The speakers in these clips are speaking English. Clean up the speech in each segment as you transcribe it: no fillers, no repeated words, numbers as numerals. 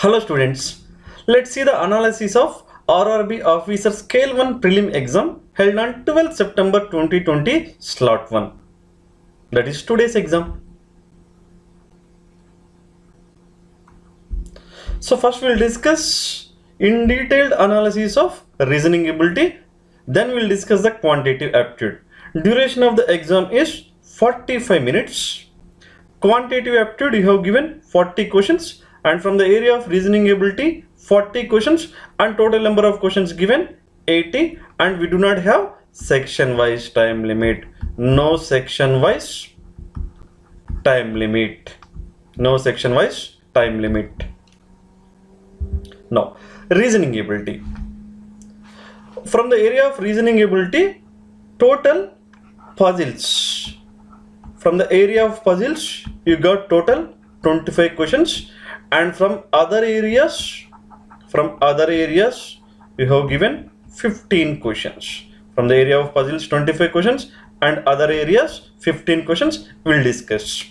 Hello students, let's see the analysis of RRB Officer Scale 1 Prelim exam held on 12 September 2020 slot 1. That is today's exam. So first we'll discuss in detailed analysis of reasoning ability, then we'll discuss the quantitative aptitude. Duration of the exam is 45 minutes. Quantitative aptitude you have given 40 questions, and from the area of reasoning ability 40 questions, and total number of questions given 80, and we do not have section wise time limit. No section wise time limit. No section wise time limit. Now reasoning ability. From the area of reasoning ability, total puzzles. From the area of puzzles you got total 25 questions, and from other areas you have given 15 questions. From the area of puzzles 25 questions, and other areas 15 questions we'll discuss.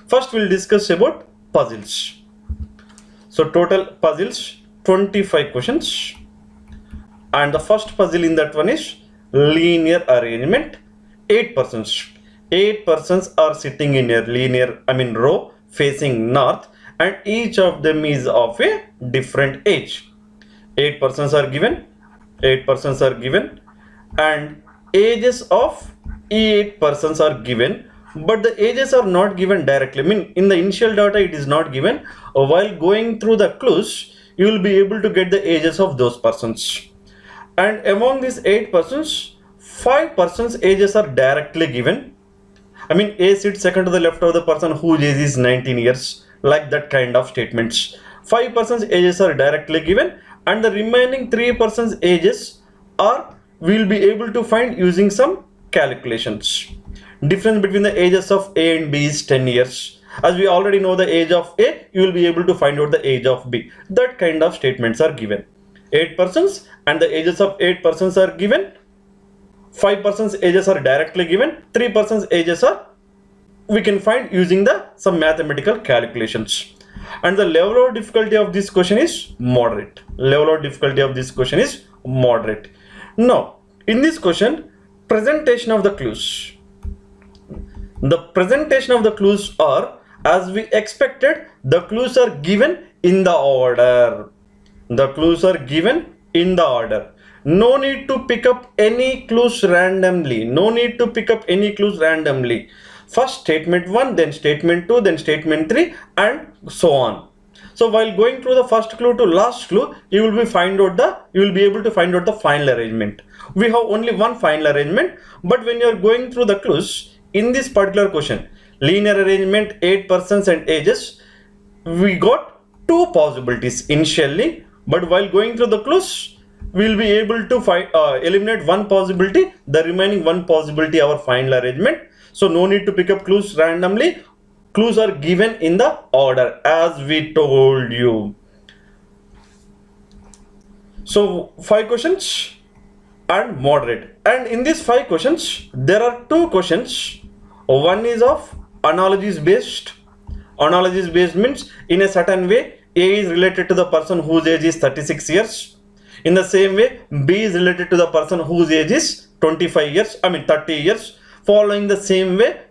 First we'll discuss about puzzles. So total puzzles 25 questions, and the first puzzle in that one is linear arrangement. 8 persons are sitting in a row facing north, and each of them is of a different age. 8 persons are given, and ages of 8 persons are given, but the ages are not given directly. In the initial data it is not given. While going through the clues you will be able to get the ages of those persons, and among these 8 persons 5 persons ages are directly given. A sits second to the left of the person whose age is 19 years, like that kind of statements. 5 persons ages are directly given, and the remaining 3 persons ages we'll be able to find using some calculations. Difference between the ages of A and B is 10 years. As we already know the age of A, you will be able to find out the age of B. That kind of statements are given. 8 persons and the ages of 8 persons are given. 5 persons ages are directly given. 3 persons ages we can find using some mathematical calculations. And the level of difficulty of this question is moderate. Now in this question, presentation of the clues. The presentation of the clues are as we expected. The clues are given in the order. No need to pick up any clues randomly. First statement 1, then statement 2, then statement 3, and so on. So while going through the first clue to last clue, you will be able to find out the final arrangement. We have only one final arrangement, but when you are going through the clues in this particular question, linear arrangement, 8 persons and ages, we got 2 possibilities initially, but while going through the clues we will be able to eliminate one possibility. The remaining one possibility our final arrangement. So no need to pick up clues randomly. Clues are given in the order as we told you. So 5 questions and moderate, and in these 5 questions there are 2 questions. One is of analogies based. Analogies based means in a certain way A is related to the person whose age is 36 years. In the same way B is related to the person whose age is 30 years. Following the same way,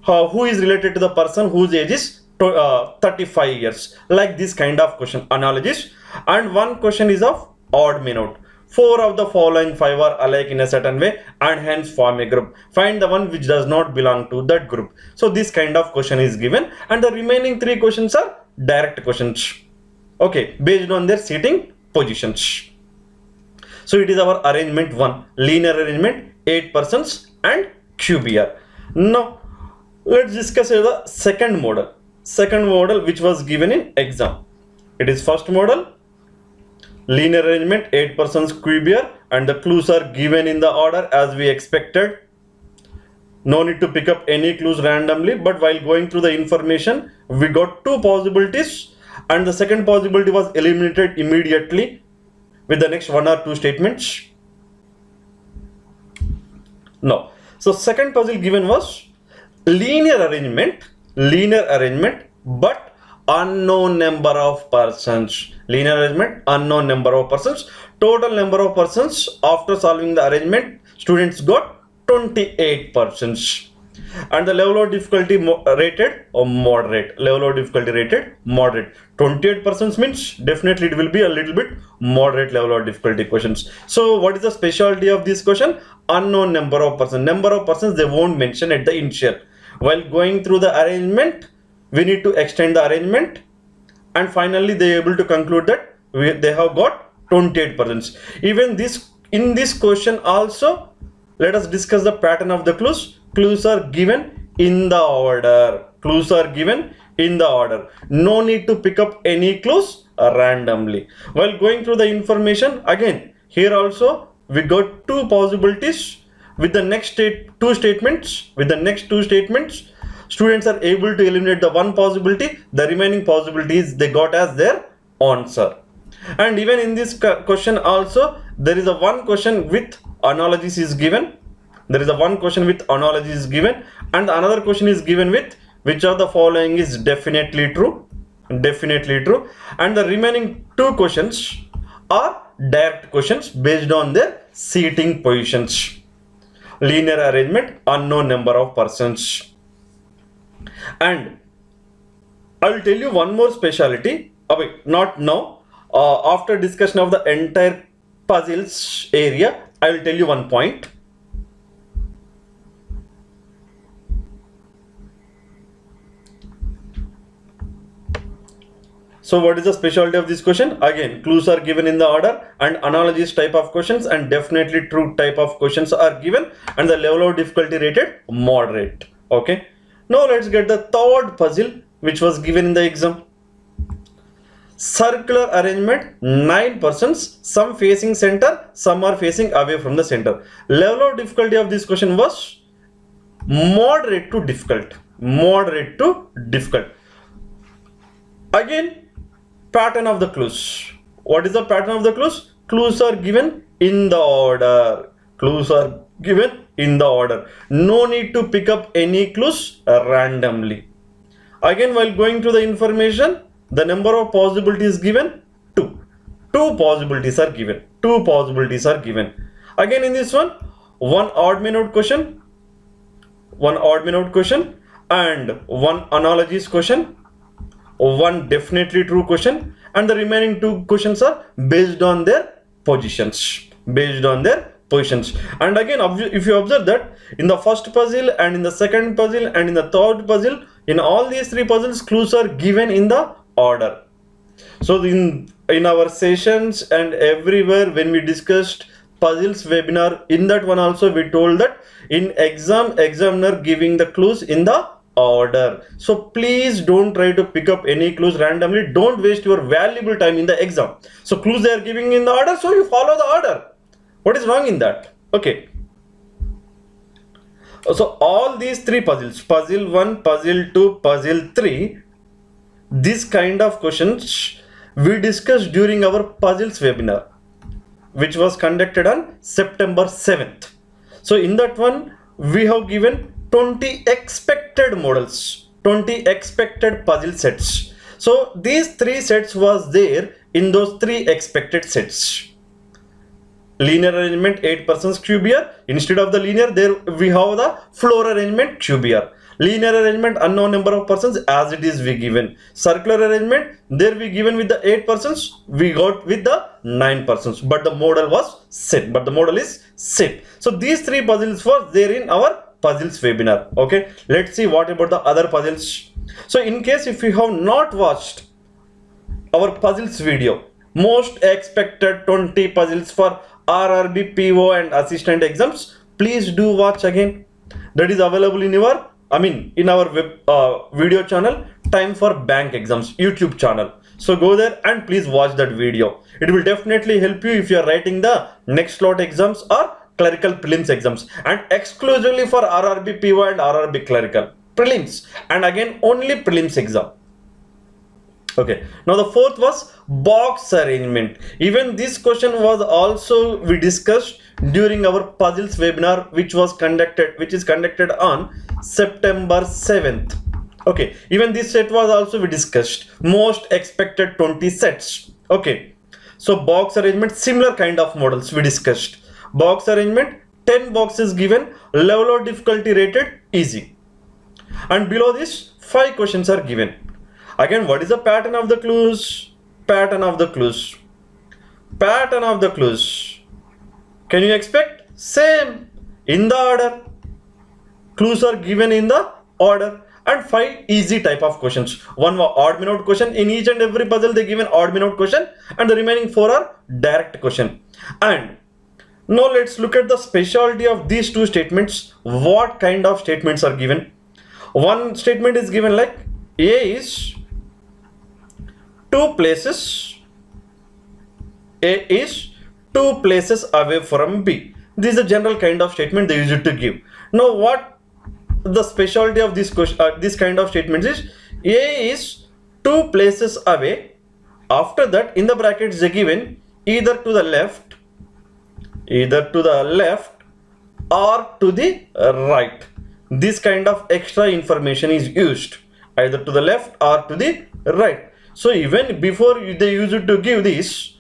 who is related to the person whose age is 35 years. Like this kind of question, analogies. And one question is of odd man out. 4 of the following 5 are alike in a certain way and hence form a group. Find the one which does not belong to that group. So this kind of question is given, and the remaining 3 questions are direct questions. Okay, based on their seating positions. So it is our arrangement 1, linear arrangement, 8 persons and QBR. Now let's discuss the second model which was given in exam. It is first model, linear arrangement, 8 persons, QBR, and the clues are given in the order as we expected. No need to pick up any clues randomly, but while going through the information we got 2 possibilities, and the second possibility was eliminated immediately with the next 1 or 2 statements. Now, so second puzzle given was linear arrangement, but unknown number of persons. Linear arrangement, unknown number of persons. Total number of persons after solving the arrangement, students got 28 persons. And the level of difficulty rated or moderate. Level of difficulty rated moderate. 28 persons means definitely it will be a little bit moderate level of difficulty questions. So what is the specialty of this question? Unknown number of persons. Number of persons they won't mention at the initial. While going through the arrangement, we need to extend the arrangement, and finally they are able to conclude that they have got 28 persons. Even this, in this question also, let us discuss the pattern of the clues. Clues are given in the order. Clues are given in the order. No need to pick up any clues randomly. While going through the information, again here also we got two possibilities. With the next two statements, students are able to eliminate the one possibility. The remaining possibilities they got as their answer. And even in this question also, there is a one question with analogies is given. There is a one question with analogy is given, and another question is given with which of the following is definitely true. Definitely true. And the remaining two questions are direct questions based on their seating positions. Linear arrangement, unknown number of persons. And I will tell you one more speciality. Wait, not now. After discussion of the entire puzzles area, I will tell you one point. So what is the specialty of this question? Again, clues are given in the order, and analogies type of questions and definitely true type of questions are given, and the level of difficulty rated moderate. Okay. Now let's get the third puzzle which was given in the exam. Circular arrangement, 9 persons, some facing center, some are facing away from the center. Level of difficulty of this question was moderate to difficult. Moderate to difficult. Again, pattern of the clues. What is the pattern of the clues? Clues are given in the order. Clues are given in the order. No need to pick up any clues randomly. Again, while going through the information, the number of possibilities given 2. 2 possibilities are given. 2 possibilities are given. Again, in this one odd man out question, one odd man out question, and one analogies question, one definitely true question, and the remaining 2 questions are based on their positions. Based on their positions. And again, if you observe that in the first puzzle and in the second puzzle and in the third puzzle, in all these 3 puzzles, clues are given in the order. So in our sessions and everywhere when we discussed puzzles webinar, in that one also we told that in examiner giving the clues in the order. So please don't try to pick up any clues randomly. Don't waste your valuable time in the exam. So clues they are giving in the order, so you follow the order. What is wrong in that? Okay. So all these 3 puzzles, puzzle 1, puzzle 2, puzzle 3, this kind of questions we discussed during our puzzles webinar, which was conducted on September 7th. So in that one, we have given 20 expected models, 20 expected puzzle sets. So these 3 sets was there in those 3 expected sets. Linear arrangement 8 persons cubier. Instead of the linear, there we have the floor arrangement cubier. Linear arrangement unknown number of persons as it is we given. Circular arrangement there we given with the 8 persons, we got with the 9 persons, but the model was set. But the model is set. So these 3 puzzles were there in our puzzles webinar. Okay, let's see what about the other puzzles. So in case if you have not watched our puzzles video, most expected 20 puzzles for RRB, PO and assistant exams, please do watch again. That is available in your in our web video channel, Time for Bank Exams YouTube channel. So go there and please watch that video. It will definitely help you if you are writing the next slot exams or clerical prelims exams, and exclusively for RRB, PO and RRB clerical prelims, and again only prelims exam. Okay, now the fourth was box arrangement. Even this question was also we discussed during our puzzles webinar, which is conducted on September 7th. Okay, even this set was also we discussed. Most expected 20 sets. Okay, so box arrangement, similar kind of models we discussed. Box arrangement, 10 boxes given, level of difficulty rated easy. And below this, 5 questions are given. Again, what is the pattern of the clues? Pattern of the clues. Pattern of the clues. Can you expect? Same, in the order. Clues are given in the order. And 5 easy type of questions. One odd min out question. In each and every puzzle they give an odd min out question, and the remaining 4 are direct question. And now let's look at the specialty of these two statements. What kind of statements are given? One statement is given like A is 2 places. A is 2 places away from B. This is a general kind of statement they use it to give. Now what the specialty of this question, this kind of statements is A is 2 places away. After that, in the brackets they given either to the left or to the right. This kind of extra information is used either to the left or to the right. So even before they use it to give this,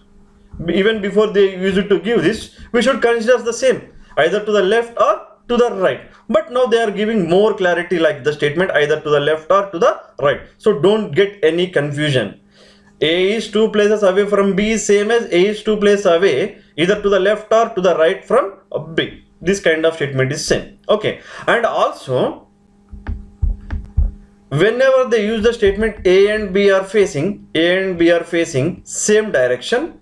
we should consider the same, either to the left or to the right. But now they are giving more clarity, like the statement either to the left or to the right. So don't get any confusion. A is 2 places away from B is same as A is 2 places away either to the left or to the right from B. This kind of statement is same. Okay, and also whenever they use the statement A and B are facing same direction,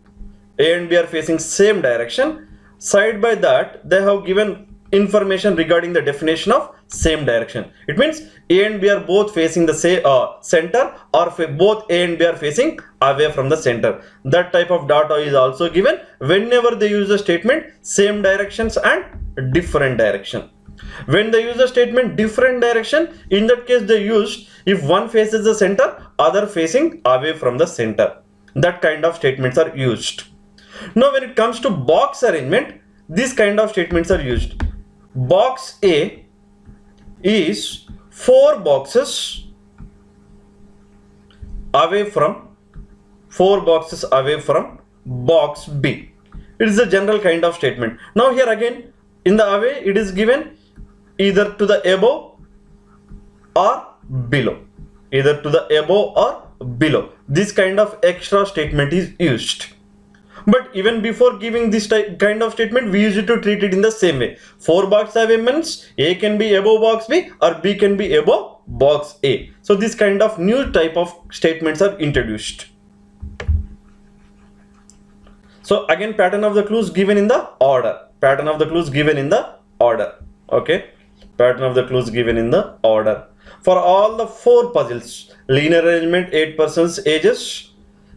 side by that they have given information regarding the definition of same direction. It means A and B are both facing the same center, or both A and B are facing away from the center. That type of data is also given whenever they use the statement same directions and different direction. When they use the statement different direction, in that case they used if one faces the center, other facing away from the center. That kind of statements are used. Now when it comes to box arrangement, these kind of statements are used. Box A is 4 boxes away from box B. It is a general kind of statement. Now here again in the away it is given either to the above or below. This kind of extra statement is used. But even before giving this kind of statement, we used to treat it in the same way. 4 box away means A can be above box B or B can be above box A. So this kind of new type of statements are introduced. So again, pattern of the clues given in the order. Okay, pattern of the clues given in the order. For all the 4 puzzles, linear arrangement 8 persons ages,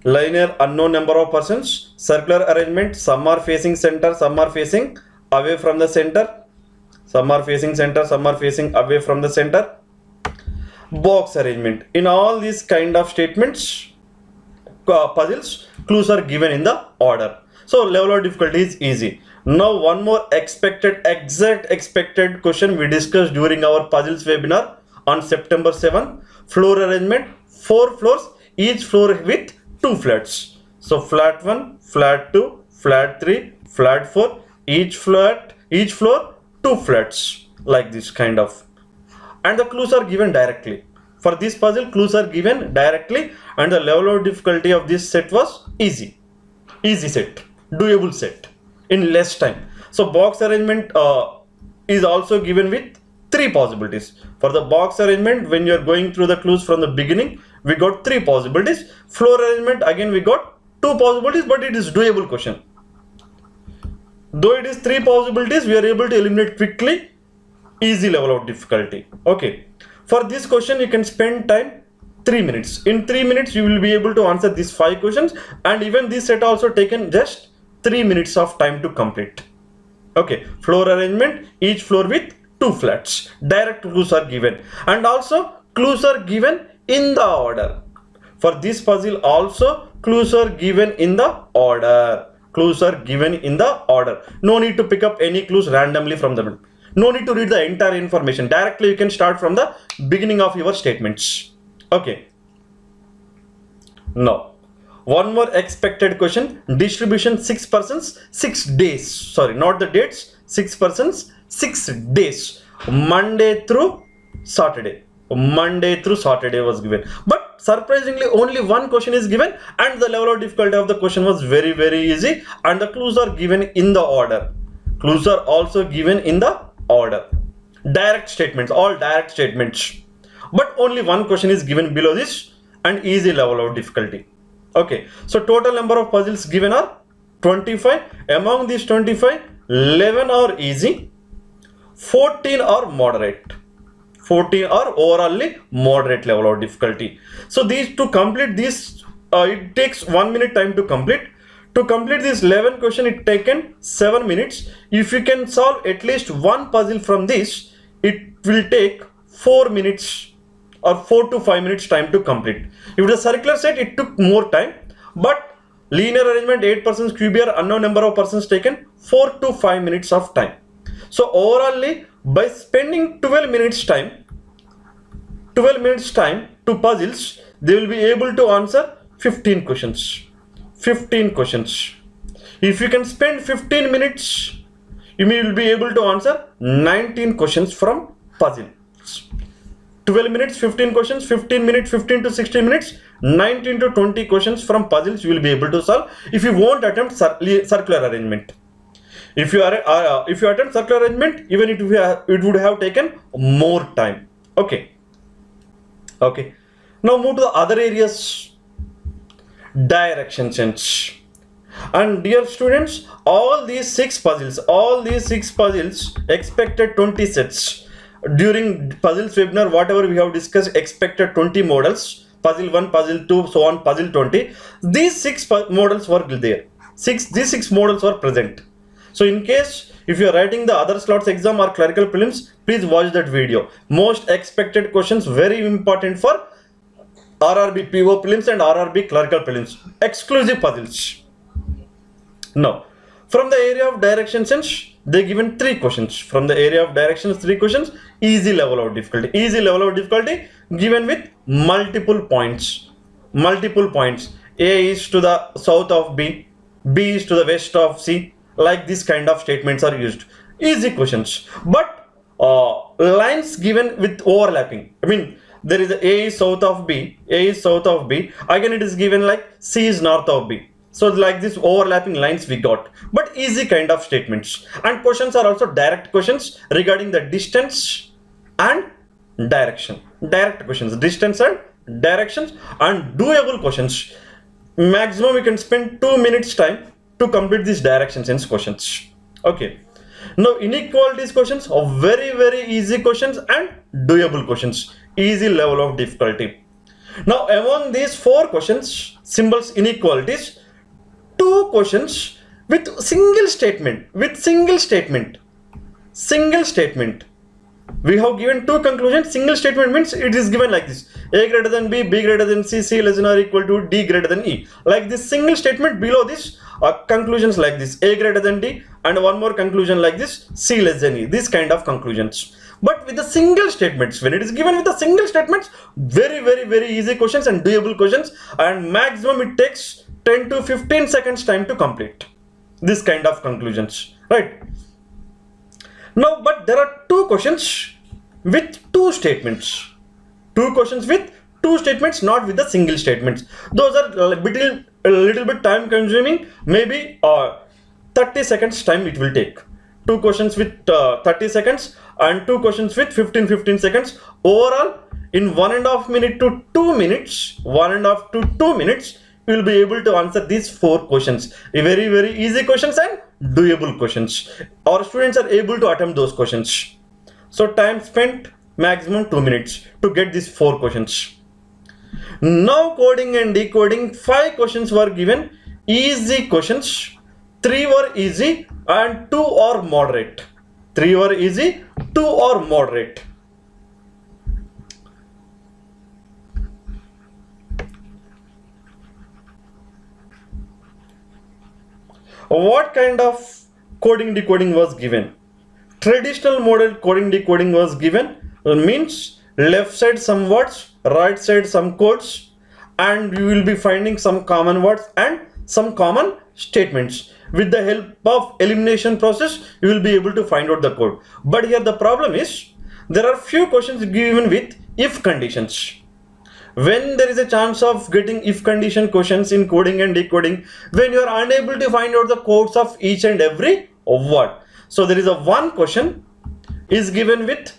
linear unknown number of persons, circular arrangement, some are facing center, some are facing away from the center, away from the center. Box arrangement, in all these kind of statements, puzzles, clues are given in the order. So level of difficulty is easy. Now one more exact expected question we discussed during our puzzles webinar on September 7th. Floor arrangement, 4 floors, each floor with 2 flats. So flat 1, flat 2, flat 3, flat 4, each floor 2 flats, like this kind of. And the clues are given directly. For this puzzle, clues are given directly, and the level of difficulty of this set was easy set, doable set in less time. So box arrangement is also given with 3 possibilities. For the box arrangement, when you are going through the clues from the beginning, we got 3 possibilities. Floor arrangement, again we got 2 possibilities, but it is doable question. Though it is 3 possibilities, we are able to eliminate quickly, easy level of difficulty. Okay, for this question you can spend time 3 minutes. In 3 minutes you will be able to answer these 5 questions, and even this set also taken just 3 minutes of time to complete. Okay, floor arrangement, each floor with 2 flats. Direct clues are given, and also clues are given in the order. For this puzzle also clues are given in the order. No need to pick up any clues randomly from the middle. No need to read the entire information. Directly you can start from the beginning of your statements. Okay. Now, one more expected question. Distribution 6 persons, 6 days. Sorry, not the dates. 6 persons, 6 days. Monday through Saturday. Monday through Saturday was given. But surprisingly, only one question is given, and the level of difficulty of the question was very, very easy. And the clues are given in the order. Clues are also given in the order. Direct statements, all direct statements. But only one question is given below this, and easy level of difficulty. Okay, so total number of puzzles given are 25. Among these 25, 11 are easy, 14 are moderate. 14 are overallly moderate level of difficulty. So these, to complete this, it takes 1 minute time to complete. To complete this 11 question, it taken 7 minutes. If you can solve at least one puzzle from this, it will take 4 minutes or 4 to 5 minutes time to complete. If it is a circular set, it took more time, but linear arrangement, 8 persons, cubier, unknown number of persons taken 4 to 5 minutes of time. So overallly, by spending 12 minutes time to puzzles, they will be able to answer 15 questions. 15 questions. If you can spend 15 minutes, you will be able to answer 19 questions from puzzles. 12 minutes, 15 questions, 15 minutes, 15 to 16 minutes, 19 to 20 questions from puzzles you will be able to solve if you won't attempt circular arrangement. If you attempt circular arrangement, even it would have taken more time. Okay. Okay. Now move to the other areas. Direction sense. And dear students, all these six puzzles expected 20 sets. During puzzles webinar, whatever we have discussed, expected 20 models, puzzle 1, puzzle 2, so on, puzzle 20. These 6 models were there. These 6 models were present. So in case if you are writing the other slots exam or clerical prelims, please watch that video. Most expected questions, very important for RRB PO prelims and RRB clerical prelims. Exclusive puzzles. Now, from the area of direction sense, they given 3 questions. From the area of directions, 3 questions. Easy level of difficulty. Easy level of difficulty given with multiple points. Multiple points. A is to the south of B. B is to the west of C. Like this kind of statements are used. Easy questions. But lines given with overlapping. I mean, there is A is south of B. A is south of B. Again, it is given like C is north of B. So like this overlapping lines we got, but easy kind of statements. And questions are also direct questions regarding the distance and direction. Direct questions, distance and directions, and doable questions. Maximum we can spend 2 minutes time to complete these direction sense questions. Okay. Now inequalities questions are very, very easy questions and doable questions. Easy level of difficulty. Now among these 4 questions, symbols inequalities, 2 questions with single statement. Single statement. We have given 2 conclusions. Single statement means it is given like this: A greater than B, B greater than C, C less than or equal to D greater than E. Like this single statement, below this conclusions like this: A greater than D, and one more conclusion like this: C less than E. This kind of conclusions. But with the single statements, when it is given with the single statements, very, very, very easy questions and doable questions, and maximum it takes 10 to 15 seconds time to complete this kind of conclusions, right? Now, but there are 2 questions with 2 statements. 2 questions with 2 statements, not with the single statements. Those are a little bit time consuming, maybe 30 seconds time it will take. 2 questions with 30 seconds and 2 questions with 15 seconds. Overall, in 1.5 minute to 2 minutes, 1.5 to 2 minutes, you will be able to answer these 4 questions. Very, very easy questions and doable questions. Our students are able to attempt those questions. So time spent maximum 2 minutes to get these 4 questions. Now coding and decoding, 5 questions were given. Easy questions. 3 were easy and 2 are moderate. 3 were easy, 2 are moderate. What kind of coding decoding was given? Traditional model coding decoding was given, means left side some words, right side some codes, and you will be finding some common words and some common statements. With the help of elimination process, you will be able to find out the code. But here the problem is, there are few questions given with if conditions. When there is a chance of getting if condition questions in coding and decoding, when you are unable to find out the codes of each and every word. So there is a one question is given with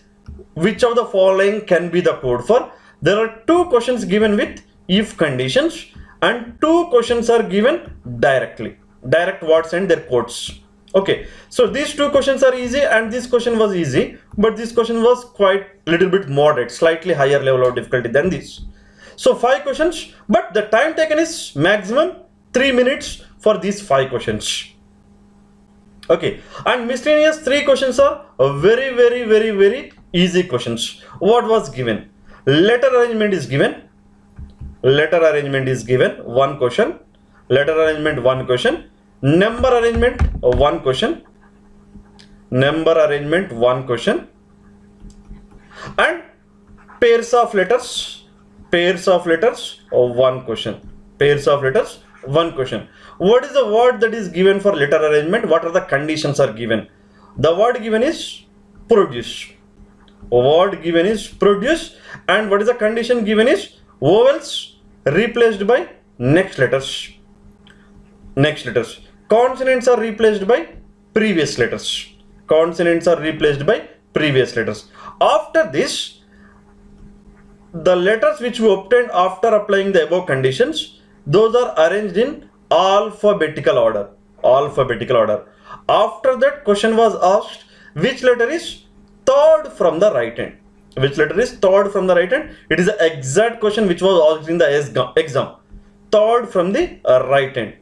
which of the following can be the code for. There are two questions given with if conditions, and two questions are given directly, direct words and their codes. Okay, so these two questions are easy and this question was easy, but this question was quite little bit moderate, slightly higher level of difficulty than this. So 5 questions, but the time taken is maximum 3 minutes for these 5 questions. Okay, and miscellaneous 3 questions are very easy questions. What was given? Letter arrangement is given. Letter arrangement is given, 1 question. Letter arrangement, 1 question. Number arrangement, 1 question. Number arrangement, 1 question. And pairs of letters, 1 question. Pairs of letters, 1 question. What is the word that is given for letter arrangement? What are the conditions are given? The word given is produce. Word given is produce, and what is the condition given is vowels replaced by next letters. Next letters. Consonants are replaced by previous letters. Consonants are replaced by previous letters. After this, the letters which we obtained after applying the above conditions, those are arranged in alphabetical order. Alphabetical order. After that, question was asked, which letter is third from the right hand? Which letter is third from the right hand? It is the exact question which was asked in the exam. Third from the right hand.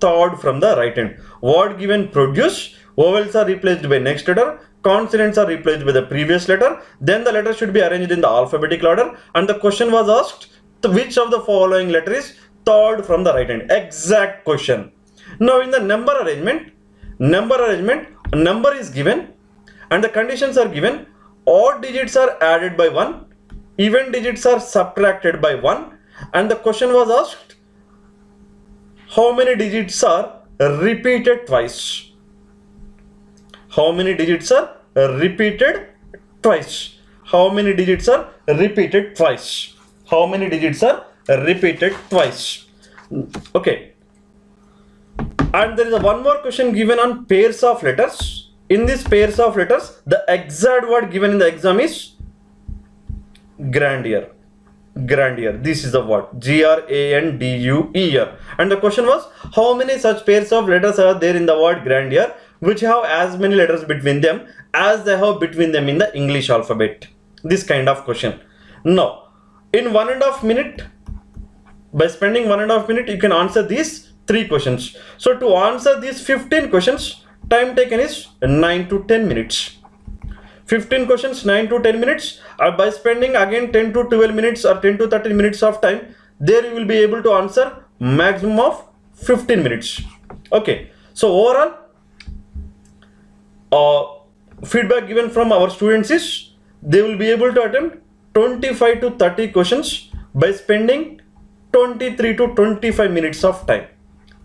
Third from the right hand. Word given produce, vowels are replaced by next letter, consonants are replaced by the previous letter, then the letter should be arranged in the alphabetical order, and the question was asked, which of the following letter is third from the right hand? Exact question. Now in the number arrangement, number is given and the conditions are given. Odd digits are added by 1, even digits are subtracted by 1, and the question was asked, how many digits are repeated twice? How many digits are repeated twice? How many digits are repeated twice? How many digits are repeated twice? Okay. And there is one more question given on pairs of letters. In these pairs of letters, the exact word given in the exam is grandeur. Grandeur. This is the word grandeur. And the question was, how many such pairs of letters are there in the word grandeur which have as many letters between them as they have between them in the English alphabet? This kind of question. Now, in 1.5 minutes, by spending 1.5 minutes, you can answer these 3 questions. So to answer these 15 questions, time taken is 9 to 10 minutes. 15 questions, 9 to 10 minutes. By spending again 10 to 12 minutes or 10 to 13 minutes of time, there you will be able to answer maximum of 15 minutes. Okay. So overall, feedback given from our students is they will be able to attempt 25 to 30 questions by spending 23 to 25 minutes of time.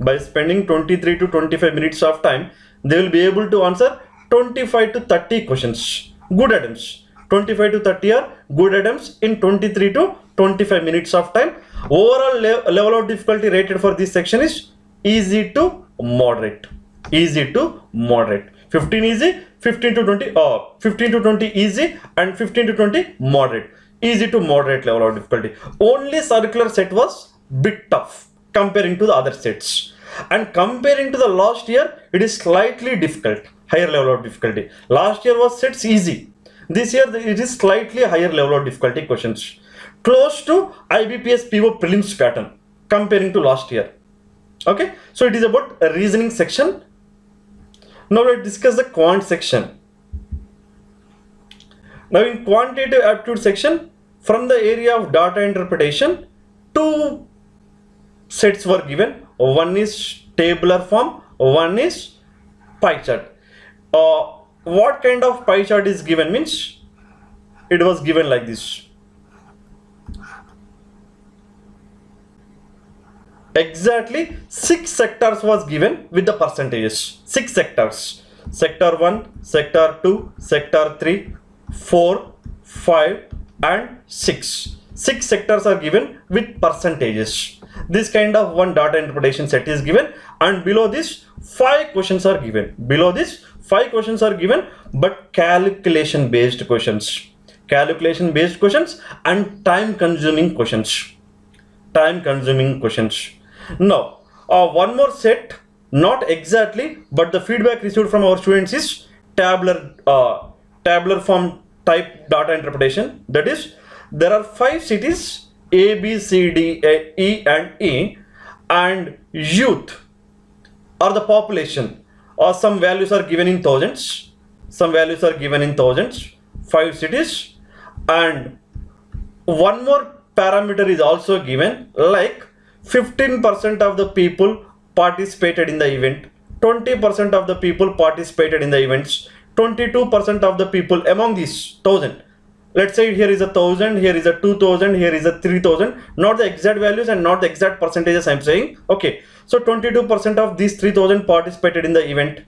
By spending 23 to 25 minutes of time, they will be able to answer 25 to 30 questions. Good attempts. 25 to 30 are good attempts in 23 to 25 minutes of time. Overall level of difficulty rated for this section is easy to moderate. Easy to moderate. 15 easy, 15 to 20, 15 to 20 easy, and 15 to 20 moderate. Easy to moderate level of difficulty. Only circular set was bit tough comparing to the other sets. And comparing to the last year, it is slightly difficult, higher level of difficulty. Last year was sets easy. This year it is slightly higher level of difficulty questions. Close to IBPS PO prelims pattern comparing to last year. Okay, so it is about a reasoning section. Now let's discuss the quant section. Now in quantitative aptitude section, from the area of data interpretation, 2 sets were given. One is tabular form, one is pie chart. what kind of pie chart is given means it was given like this. Exactly 6 sectors was given with the percentages. 6 sectors. Sector 1, Sector 2, Sector 3, 4, 5 and 6. 6 sectors are given with percentages. This kind of one data interpretation set is given, and below this 5 questions are given. Below this 5 questions are given, but calculation based questions. Calculation based questions and time consuming questions. Time consuming questions. Now, one more set, not exactly, but the feedback received from our students is tabular form type data interpretation. That is, there are 5 cities A, B, C, D, E and E, and youth or the population, or some values are given in thousands. Some values are given in thousands. 5 cities, and one more parameter is also given, like 15% of the people participated in the event, 20% of the people participated in the events, 22% of the people among these 1000. Let's say here is a 1000, here is a 2000, here is a 3000, not the exact values and not the exact percentages I'm saying. Okay, so 22% of these 3000 participated in the event.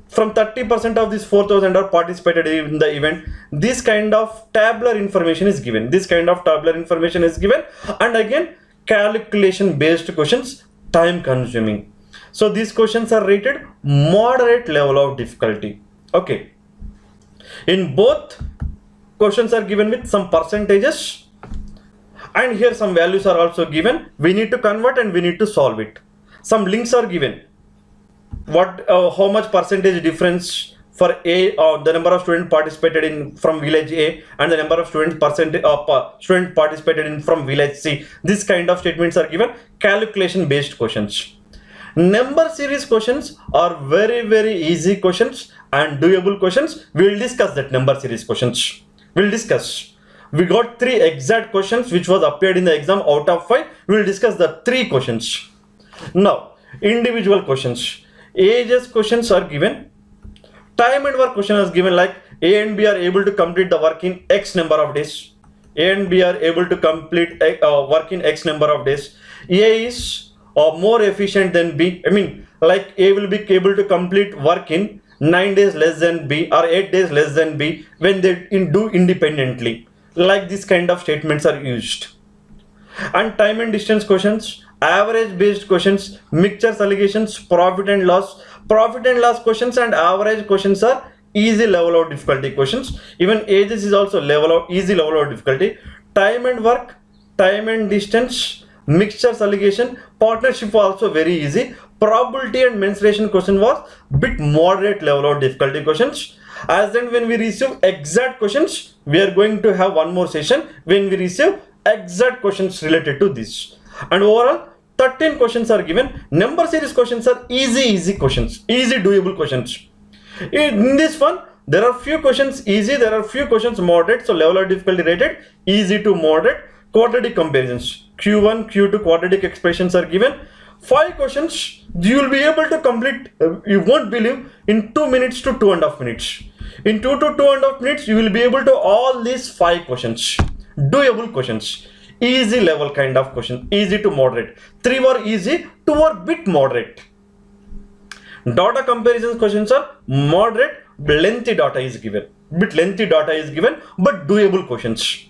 From 30% of these 4000 are participated in the event. This kind of tabular information is given. This kind of tabular information is given, and again calculation based questions, time consuming. So these questions are rated moderate level of difficulty. Okay, in both questions are given with some percentages, and here some values are also given. We need to convert and we need to solve it. Some links are given. What how much percentage difference for A, the number of students participated in from village A, and the number of students participated in from village C. This kind of statements are given. Calculation based questions. Number series questions are very easy questions and doable questions. We will discuss that number series questions. We'll discuss. We got 3 exact questions which was appeared in the exam out of 5. We will discuss the 3 questions. Now, individual questions. Ages questions are given. Time and work question is given, like A and B are able to complete the work in X number of days. A and B are able to complete work in X number of days. A is more efficient than B. I mean, like A will be able to complete work in 9 days less than B or 8 days less than B when they do independently. Like this kind of statements are used. And time and distance questions, average based questions, mixtures allegations, profit and loss. Profit and loss questions and average questions are easy level of difficulty questions. Even ages is also easy level of difficulty. Time and work, time and distance, mixtures allegation, partnership was also very easy. Probability and mensuration question was bit moderate level of difficulty questions. As then when we receive exact questions, we are going to have one more session when we receive exact questions related to this. And overall 13 questions are given. Number series questions are easy questions, easy doable questions. In this one, there are few questions easy, there are few questions moderate, so level of difficulty rated easy to moderate. Quadratic comparisons, Q1, Q2 quadratic expressions are given. 5 questions you will be able to complete, you won't believe, in 2 minutes to 2.5 minutes. In 2 to 2.5 minutes you will be able to all these 5 questions, doable questions, easy level kind of question, easy to moderate. 3 were easy, 2 were bit moderate. Data comparisons questions are moderate, lengthy data is given, bit lengthy data is given, but doable questions.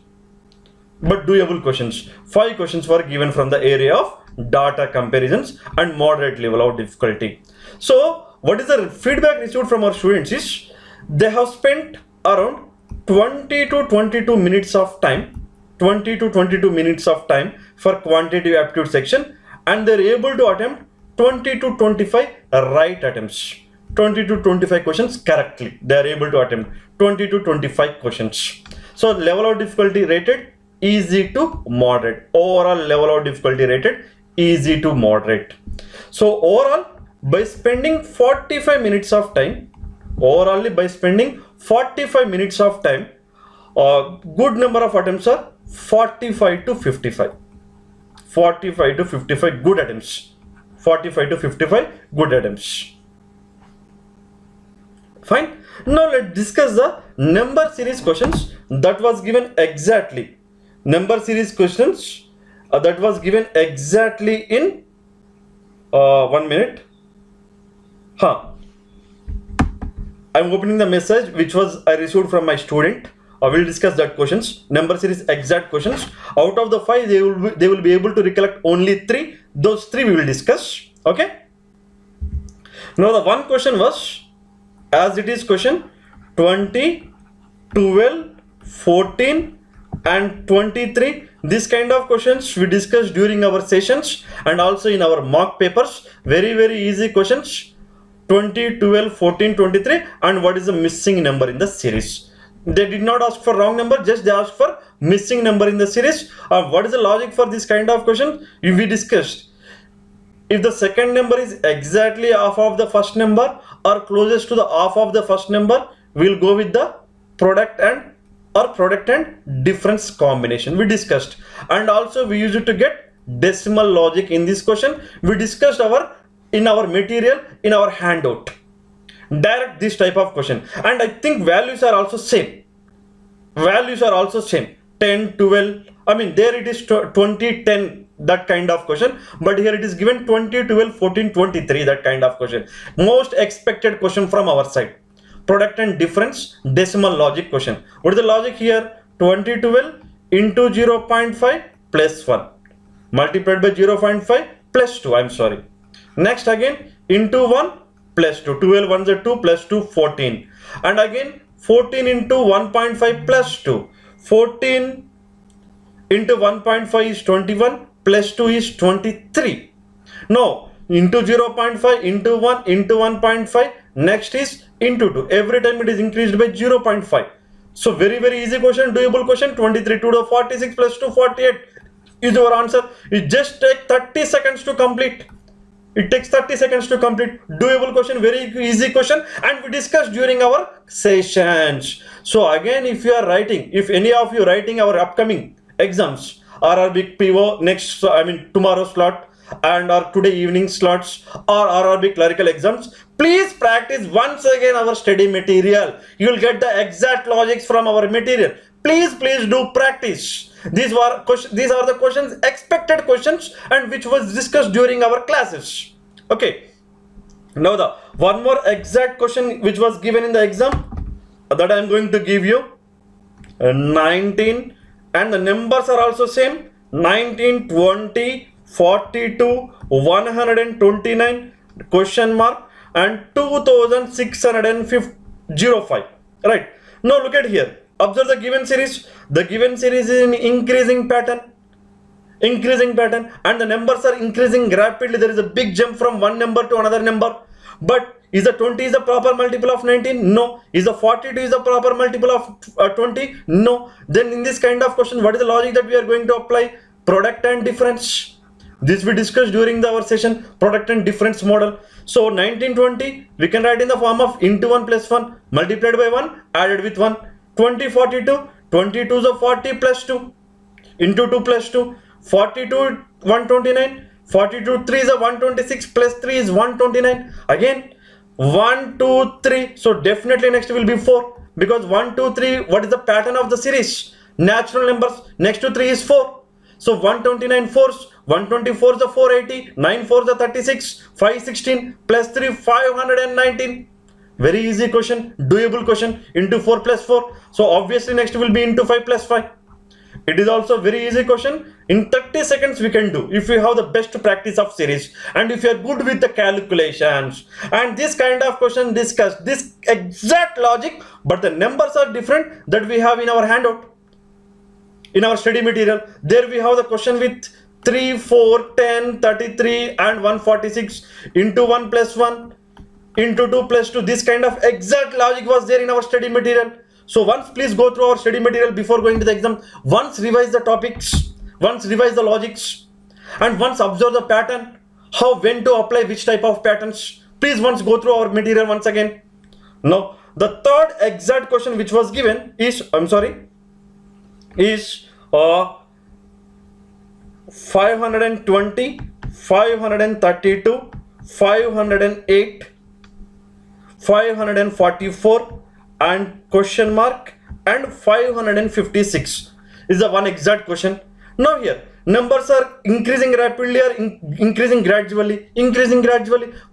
5 questions were given from the area of data comparisons and moderate level of difficulty. So what is the feedback received from our students is they have spent around 20 to 22 minutes of time, 20 to 22 minutes of time for quantitative aptitude section, and they're able to attempt 20 to 25 right attempts, 20 to 25 questions correctly. They are able to attempt 20 to 25 questions. So level of difficulty rated easy to moderate. Overall level of difficulty rated easy to moderate. So overall, by spending 45 minutes of time, overall by spending 45 minutes of time, good number of attempts are 45 to 55. 45 to 55 good attempts. 45 to 55 good attempts. Fine. Now let's discuss the number series questions that was given exactly. Number series questions that was given exactly in 1 minute. I'm opening the message which was I received from my student. I will discuss that questions. Number series exact questions. Out of the 5, they will be able to recollect only 3. Those 3 we will discuss. Okay. Now the one question was, as it is question 20, 12, 14 and 23. This kind of questions we discussed during our sessions and also in our mock papers. Very easy questions. 20, 12, 14, 23, and what is the missing number in the series. They did not ask for wrong number, just they asked for missing number in the series. What is the logic for this kind of question? We discussed. If the second number is exactly half of the first number or closest to the half of the first number, we'll go with the product and difference combination we discussed. And also we used to get decimal logic in this question. We discussed in our material, in our handout, direct this type of question. And I think values are also same. 10, 12, I mean there it is 20, 10, that kind of question, but here it is given 20, 12, 14, 23, that kind of question. Most expected question from our side. Product and difference decimal logic question. What is the logic here? 20, 12 into 0.5 plus 1 multiplied by 0.5 plus 2. I'm sorry. Next again into 1 plus 2. 12 ones are 2 plus 2, 14. And again 14 into 1.5 plus 2. 14 into 1.5 is 21 plus 2 is 23. Now into 0.5 into 1 into 1.5. Next is into 2. Every time it is increased by 0.5. So very easy question, doable question. 23 to the 46 plus 2, 48 is your answer. It just take 30 seconds to complete. It takes 30 seconds to complete. Doable question, very easy question, and we discussed during our sessions. So again, if you are writing, if any of you writing our upcoming exams, RRB PO next, I mean tomorrow slot and or today evening slots or RRB clerical exams, please practice once again our study material. You will get the exact logics from our material. Please do practice. These are the questions, expected questions, and which was discussed during our classes. Okay. Now the one more exact question which was given in the exam that I am going to give you. 19, and the numbers are also same. 19, 20, 42, 129 question mark and 2605. Right. Now look at here. Observe the given series. The given series is in increasing pattern, and the numbers are increasing rapidly. There is a big jump from one number to another number. But is the 20 is the proper multiple of 19? No. Is the 42 is the proper multiple of 20? No. Then in this kind of question, what is the logic that we are going to apply? Product and difference. This we discussed during our session, product and difference model. So 1920 we can write in the form of into 1 plus 1 multiplied by 1 added with 1. 20, 42, 22 is a 40 plus 2 into 2 plus 2. 42, 129, 42, 3 is a 126 plus 3 is 129. Again 1, 2, 3. So definitely next will be 4, because 1, 2, 3, what is the pattern of the series? Natural numbers. Next to 3 is 4. So 129 fours, 124 is a 480, 9 4 is a 36, 516 plus 3 519. Very easy question, doable question. Into 4 plus 4. So obviously next will be into 5 plus 5. It is also very easy question. In 30 seconds we can do if you have the best practice of series and if you are good with the calculations. And this kind of question discussed this exact logic, but the numbers are different that we have in our handout. In our study material, there we have the question with 3, 4, 10, 33 and 146 into 1 plus 1 into 2 plus 2. This kind of exact logic was there in our study material. So once please go through our study material before going to the exam. Once revise the topics, once revise the logics, and once observe the pattern, how when to apply which type of patterns. Please once go through our material once again. Now the third exact question which was given is, is 520, 532, 508, 544 and question mark and 556 is the one exact question. Now here numbers are increasing rapidly or increasing gradually,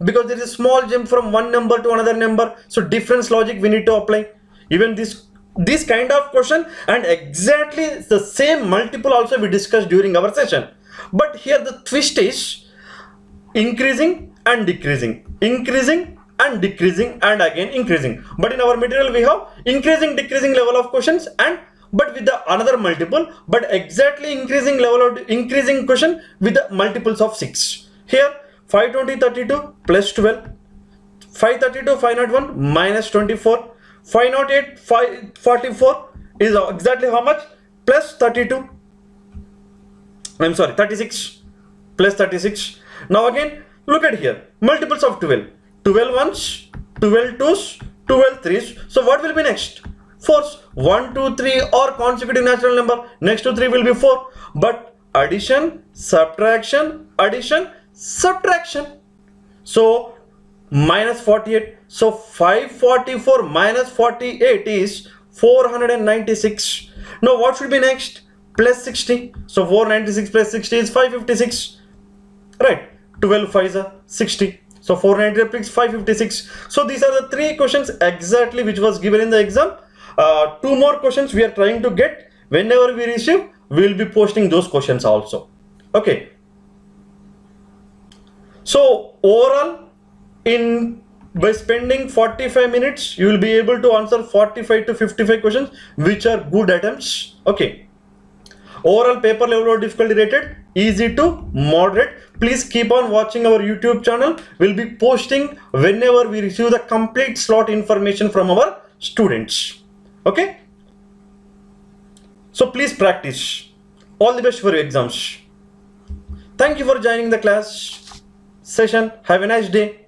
because there is a small jump from one number to another number, so difference logic we need to apply. Even this kind of question, and exactly the same multiple also we discussed during our session, but here the twist is increasing and decreasing, and again increasing. But in our material we have increasing decreasing level of questions, and but with the another multiple, but exactly increasing level of increasing question with the multiples of 6. Here 520 32 plus 12, 532 501 minus 24, 508 544 is exactly how much? Plus 32. I'm sorry, 36 plus 36. Now again look at here, multiples of 12, 12 ones, 12 twos, 12 threes. So what will be next? 4s. 1 2 3 or consecutive natural number, next to 3 will be 4, but addition, subtraction, so minus 48. So 544 minus 48 is 496. Now what should be next? Plus 60. So 496 plus 60 is 556, right? 12 5s are 60, so 496 plus 556. So these are the 3 questions exactly which was given in the exam. 2 more questions we are trying to get. Whenever we receive, we will be posting those questions also. Okay, so overall, by spending 45 minutes, you will be able to answer 45 to 55 questions, which are good attempts. Okay, overall paper level of difficulty rated easy to moderate. Please keep on watching our YouTube channel. We'll be posting whenever we receive the complete slot information from our students. Okay, so please practice. All the best for your exams. Thank you for joining the class session. Have a nice day.